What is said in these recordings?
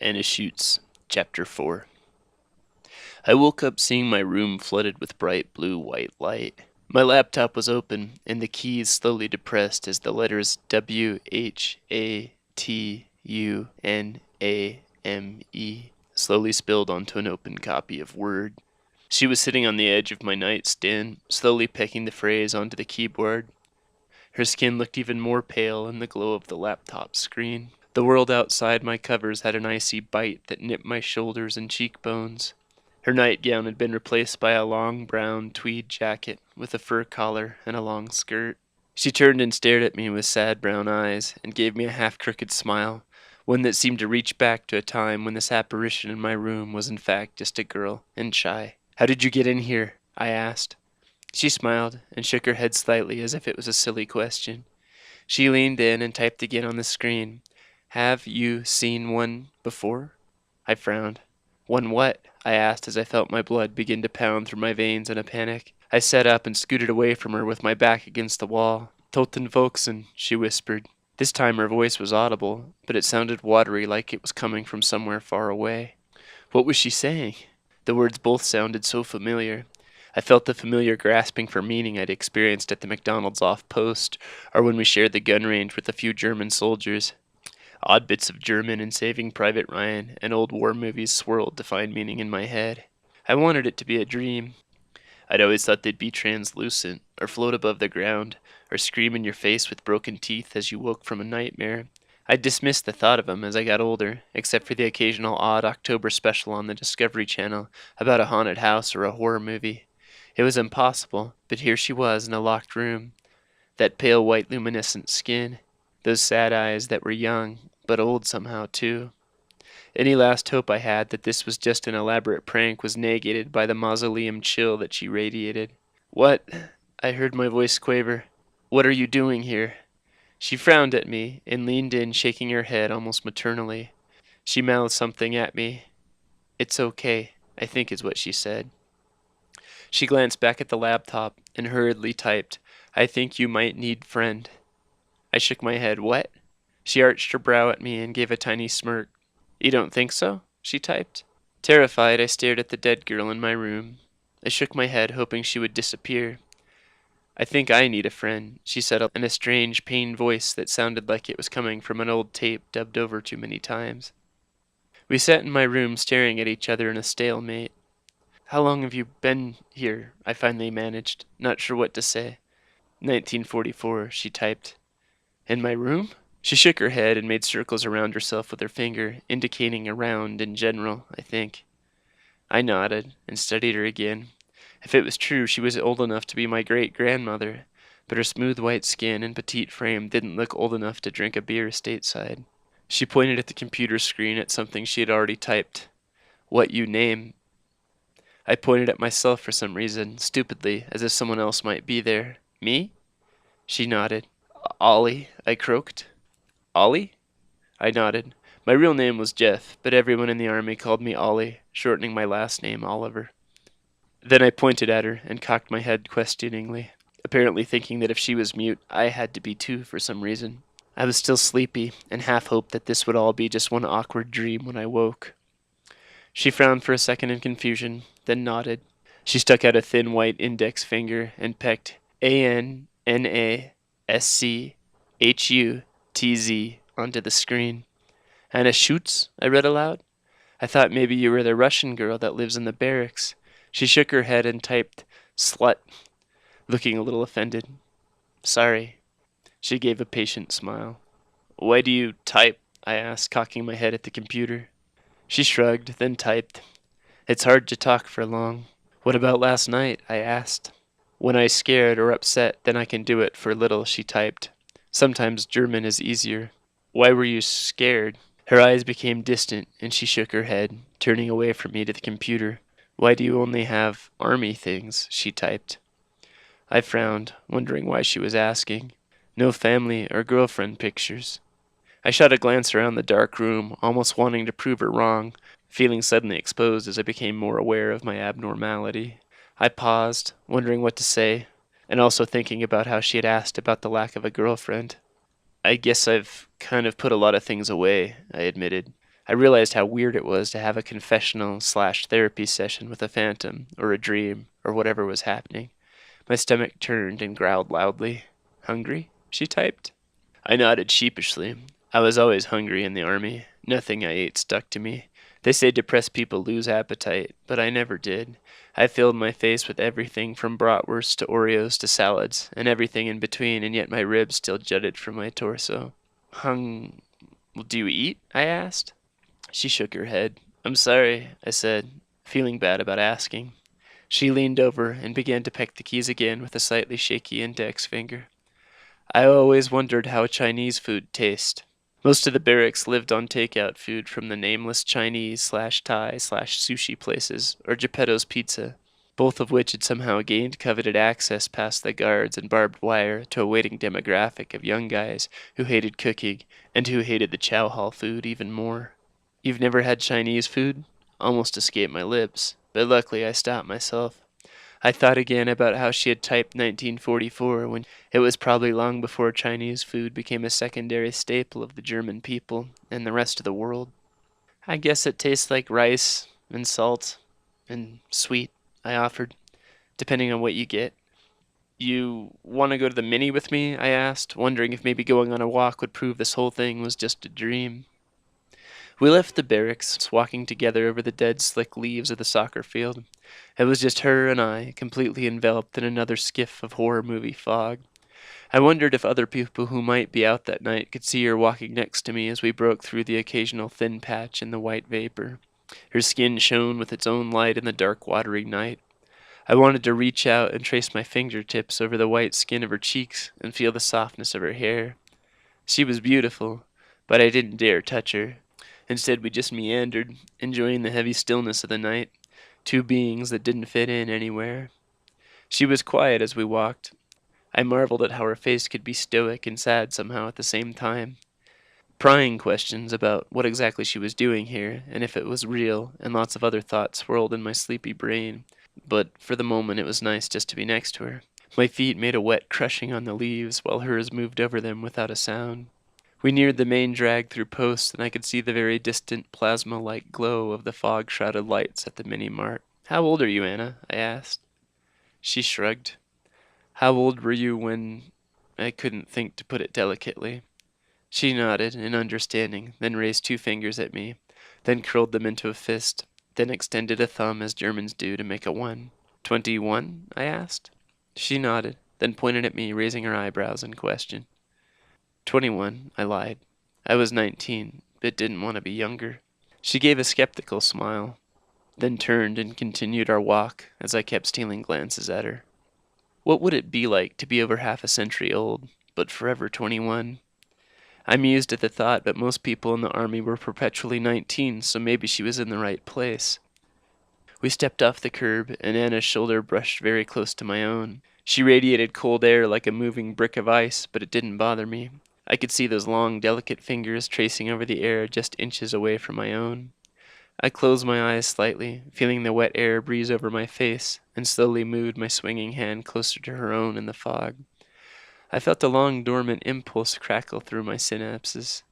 Anna Schutz, Chapter 4. I woke up seeing my room flooded with bright blue-white light. My laptop was open, and the keys slowly depressed as the letters WHATUNAME slowly spilled onto an open copy of Word. She was sitting on the edge of my nightstand, slowly pecking the phrase onto the keyboard. Her skin looked even more pale in the glow of the laptop screen. The world outside my covers had an icy bite that nipped my shoulders and cheekbones. Her nightgown had been replaced by a long brown tweed jacket with a fur collar and a long skirt. She turned and stared at me with sad brown eyes and gave me a half-crooked smile, one that seemed to reach back to a time when this apparition in my room was in fact just a girl and shy. "How did you get in here?" I asked. She smiled and shook her head slightly as if it was a silly question. She leaned in and typed again on the screen. "Have you seen one before?" I frowned. "One what?" I asked as I felt my blood begin to pound through my veins in a panic. I sat up and scooted away from her with my back against the wall. "Toten Volksen," she whispered. This time her voice was audible, but it sounded watery like it was coming from somewhere far away. What was she saying? The words both sounded so familiar. I felt the familiar grasping for meaning I'd experienced at the McDonald's off-post, or when we shared the gun range with a few German soldiers. Odd bits of German and Saving Private Ryan and old war movies swirled to find meaning in my head. I wanted it to be a dream. I'd always thought they'd be translucent, or float above the ground, or scream in your face with broken teeth as you woke from a nightmare. I'd dismissed the thought of them as I got older, except for the occasional odd October special on the Discovery Channel about a haunted house or a horror movie. It was impossible, but here she was in a locked room. That pale white luminescent skin, those sad eyes that were young, but old somehow too. Any last hope I had that this was just an elaborate prank was negated by the mausoleum chill that she radiated. "What?" I heard my voice quaver. "What are you doing here?" She frowned at me and leaned in, shaking her head almost maternally. She mouthed something at me. "It's okay," I think is what she said. She glanced back at the laptop and hurriedly typed, "I think you might need friend." I shook my head. "What?" She arched her brow at me and gave a tiny smirk. "You don't think so?" she typed. Terrified, I stared at the dead girl in my room. I shook my head, hoping she would disappear. "I think I need a friend," she said in a strange, pained voice that sounded like it was coming from an old tape dubbed over too many times. We sat in my room staring at each other in a stalemate. "How long have you been here?" I finally managed, not sure what to say. 1944, she typed. "In my room?" She shook her head and made circles around herself with her finger, indicating around in general, I think. I nodded and studied her again. If it was true, she was old enough to be my great-grandmother, but her smooth white skin and petite frame didn't look old enough to drink a beer stateside. She pointed at the computer screen at something she had already typed. "What you name?" I pointed at myself for some reason, stupidly, as if someone else might be there. "Me?" She nodded. "Ollie," I croaked. "Ollie?" I nodded. My real name was Jeff, but everyone in the army called me Ollie, shortening my last name, Oliver. Then I pointed at her and cocked my head questioningly, apparently thinking that if she was mute, I had to be too for some reason. I was still sleepy and half hoped that this would all be just one awkward dream when I woke. She frowned for a second in confusion, then nodded. She stuck out a thin white index finger and pecked ANNASCHUTZ onto the screen. "Anna Schutz," I read aloud. "I thought maybe you were the Russian girl that lives in the barracks." She shook her head and typed, "Slut," looking a little offended. "Sorry." She gave a patient smile. "Why do you type?" I asked, cocking my head at the computer. She shrugged, then typed, "It's hard to talk for long." "What about last night?" I asked. "When I scared or upset, then I can do it for little," she typed. Sometimes German is easier. "Why were you scared?" Her eyes became distant, and she shook her head, turning away from me to the computer. "Why do you only have army things?" she typed. I frowned, wondering why she was asking. No family or girlfriend pictures. I shot a glance around the dark room, almost wanting to prove her wrong, feeling suddenly exposed as I became more aware of my abnormality. I paused, wondering what to say, and also thinking about how she had asked about the lack of a girlfriend. "I guess I've kind of put a lot of things away," I admitted. I realized how weird it was to have a confessional/therapy session with a phantom, or a dream, or whatever was happening. My stomach turned and growled loudly. "Hungry?" she typed. I nodded sheepishly. I was always hungry in the army. Nothing I ate stuck to me. They say depressed people lose appetite, but I never did. I filled my face with everything from bratwurst to Oreos to salads, and everything in between, and yet my ribs still jutted from my torso. Do you eat?" I asked. She shook her head. "I'm sorry," I said, feeling bad about asking. She leaned over and began to peck the keys again with a slightly shaky index finger. I always wondered how Chinese food tastes. Most of the barracks lived on takeout food from the nameless Chinese/Thai/sushi places, or Geppetto's Pizza, both of which had somehow gained coveted access past the guards and barbed wire to a waiting demographic of young guys who hated cooking and who hated the chow hall food even more. "You've never had Chinese food?" Almost escaped my lips, but luckily I stopped myself. I thought again about how she had typed 1944 when it was probably long before Chinese food became a secondary staple of the German people and the rest of the world. "I guess it tastes like rice and salt and sweet," I offered, "depending on what you get." "You want to go to the Mini with me?" I asked, wondering if maybe going on a walk would prove this whole thing was just a dream. We left the barracks, walking together over the dead, slick leaves of the soccer field. It was just her and I, completely enveloped in another skiff of horror movie fog. I wondered if other people who might be out that night could see her walking next to me as we broke through the occasional thin patch in the white vapor. Her skin shone with its own light in the dark, watery night. I wanted to reach out and trace my fingertips over the white skin of her cheeks and feel the softness of her hair. She was beautiful, but I didn't dare touch her. Instead, we just meandered, enjoying the heavy stillness of the night, two beings that didn't fit in anywhere. She was quiet as we walked. I marveled at how her face could be stoic and sad somehow at the same time. Prying questions about what exactly she was doing here, and if it was real, and lots of other thoughts swirled in my sleepy brain. But for the moment it was nice just to be next to her. My feet made a wet crushing on the leaves while hers moved over them without a sound. We neared the main drag through posts, and I could see the very distant plasma-like glow of the fog-shrouded lights at the mini-mart. "How old are you, Anna?" I asked. She shrugged. "How old were you when—" I couldn't think to put it delicately. She nodded in understanding, then raised two fingers at me, then curled them into a fist, then extended a thumb as Germans do to make a 1. 21? I asked. She nodded, then pointed at me, raising her eyebrows in question. 21, I lied. I was 19, but didn't want to be younger. She gave a skeptical smile, then turned and continued our walk as I kept stealing glances at her. What would it be like to be over half a century old, but forever 21? I mused at the thought, but most people in the army were perpetually 19, so maybe she was in the right place. We stepped off the curb, and Anna's shoulder brushed very close to my own. She radiated cold air like a moving brick of ice, but it didn't bother me. I could see those long, delicate fingers tracing over the air just inches away from my own. I closed my eyes slightly, feeling the wet air breeze over my face, and slowly moved my swinging hand closer to her own in the fog. I felt a long dormant impulse crackle through my synapses,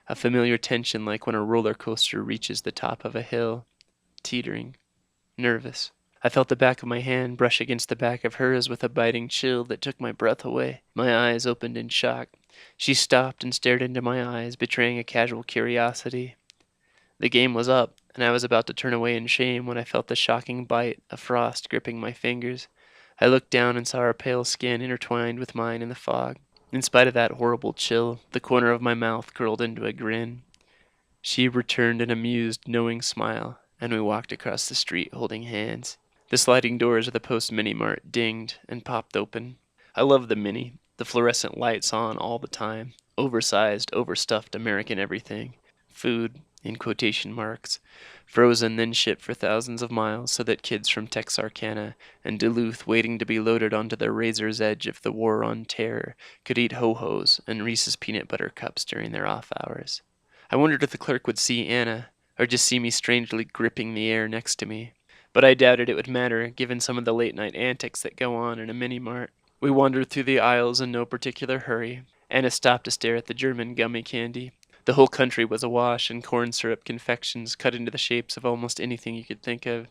a familiar tension like when a roller coaster reaches the top of a hill, teetering, nervous. I felt the back of my hand brush against the back of hers with a biting chill that took my breath away. My eyes opened in shock. She stopped and stared into my eyes, betraying a casual curiosity. The game was up, and I was about to turn away in shame when I felt the shocking bite of frost gripping my fingers. I looked down and saw her pale skin intertwined with mine in the fog. In spite of that horrible chill, the corner of my mouth curled into a grin. She returned an amused, knowing smile, and we walked across the street holding hands. The sliding doors of the Post Mini Mart dinged and popped open. I love the Mini, the fluorescent lights on all the time. Oversized, overstuffed American everything. Food, in quotation marks, frozen then shipped for thousands of miles so that kids from Texarkana and Duluth waiting to be loaded onto the razor's edge of the war on terror could eat Ho-Hos and Reese's peanut butter cups during their off hours. I wondered if the clerk would see Anna, or just see me strangely gripping the air next to me. But I doubted it would matter, given some of the late-night antics that go on in a mini-mart. We wandered through the aisles in no particular hurry. Anna stopped to stare at the German gummy candy. The whole country was awash in corn syrup confections cut into the shapes of almost anything you could think of.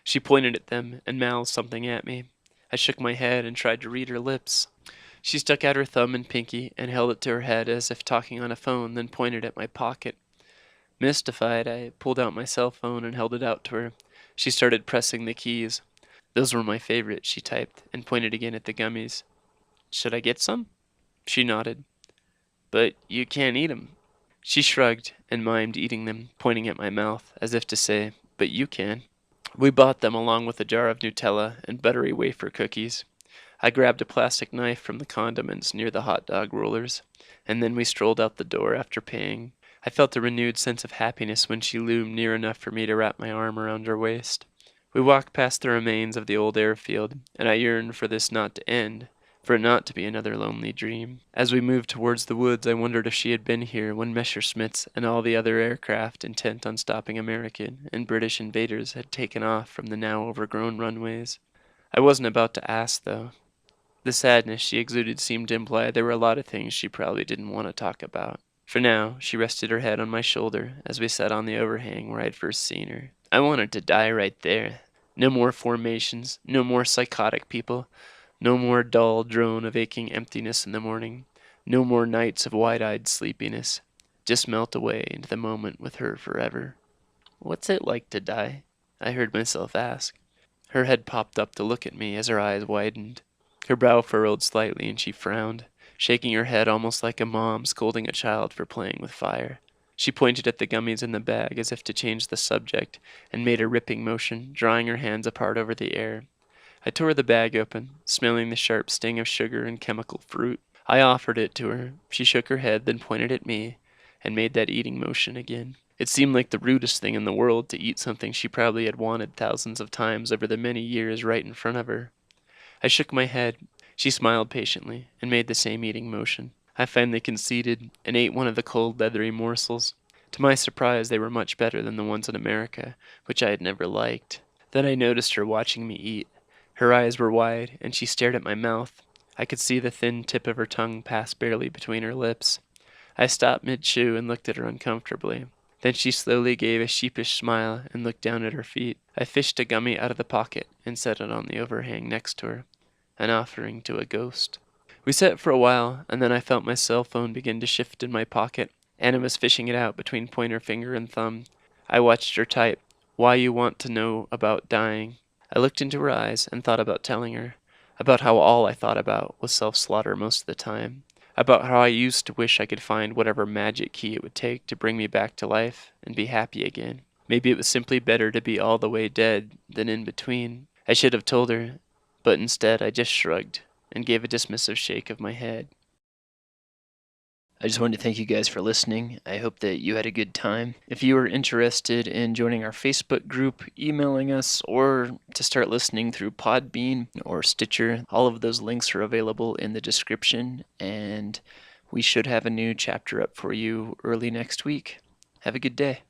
She pointed at them and mouthed something at me. I shook my head and tried to read her lips. She stuck out her thumb and pinky and held it to her head as if talking on a phone, then pointed at my pocket. Mystified, I pulled out my cell phone and held it out to her. She started pressing the keys. Those were my favorite, she typed, and pointed again at the gummies. Should I get some? She nodded. But you can't eat 'em. She shrugged and mimed eating them, pointing at my mouth, as if to say, but you can. We bought them along with a jar of Nutella and buttery wafer cookies. I grabbed a plastic knife from the condiments near the hot dog rollers, and then we strolled out the door after paying. I felt a renewed sense of happiness when she loomed near enough for me to wrap my arm around her waist. We walked past the remains of the old airfield, and I yearned for this not to end, for it not to be another lonely dream. As we moved towards the woods, I wondered if she had been here when Messerschmitts and all the other aircraft intent on stopping American and British invaders had taken off from the now overgrown runways. I wasn't about to ask, though. The sadness she exuded seemed to imply there were a lot of things she probably didn't want to talk about. For now, she rested her head on my shoulder as we sat on the overhang where I'd first seen her. I wanted to die right there. No more formations, no more psychotic people, no more dull drone of aching emptiness in the morning, no more nights of wide-eyed sleepiness. Just melt away into the moment with her forever. What's it like to die? I heard myself ask. Her head popped up to look at me as her eyes widened. Her brow furrowed slightly and she frowned, shaking her head almost like a mom scolding a child for playing with fire. She pointed at the gummies in the bag as if to change the subject and made a ripping motion, drawing her hands apart over the air. I tore the bag open, smelling the sharp sting of sugar and chemical fruit. I offered it to her. She shook her head, then pointed at me and made that eating motion again. It seemed like the rudest thing in the world to eat something she probably had wanted thousands of times over the many years right in front of her. I shook my head. She smiled patiently and made the same eating motion. I finally conceded and ate one of the cold, leathery morsels. To my surprise, they were much better than the ones in America, which I had never liked. Then I noticed her watching me eat. Her eyes were wide, and she stared at my mouth. I could see the thin tip of her tongue pass barely between her lips. I stopped mid-chew and looked at her uncomfortably. Then she slowly gave a sheepish smile and looked down at her feet. I fished a gummy out of the pocket and set it on the overhang next to her, an offering to a ghost. We sat for a while, and then I felt my cell phone begin to shift in my pocket. Anna was fishing it out between pointer finger and thumb. I watched her type, "Why you want to know about dying." I looked into her eyes and thought about telling her, about how all I thought about was self-slaughter most of the time, about how I used to wish I could find whatever magic key it would take to bring me back to life and be happy again. Maybe it was simply better to be all the way dead than in between. I should have told her, but instead I just shrugged and gave a dismissive shake of my head. I just wanted to thank you guys for listening. I hope that you had a good time. If you are interested in joining our Facebook group, emailing us, or to start listening through Podbean or Stitcher, all of those links are available in the description, and we should have a new chapter up for you early next week. Have a good day.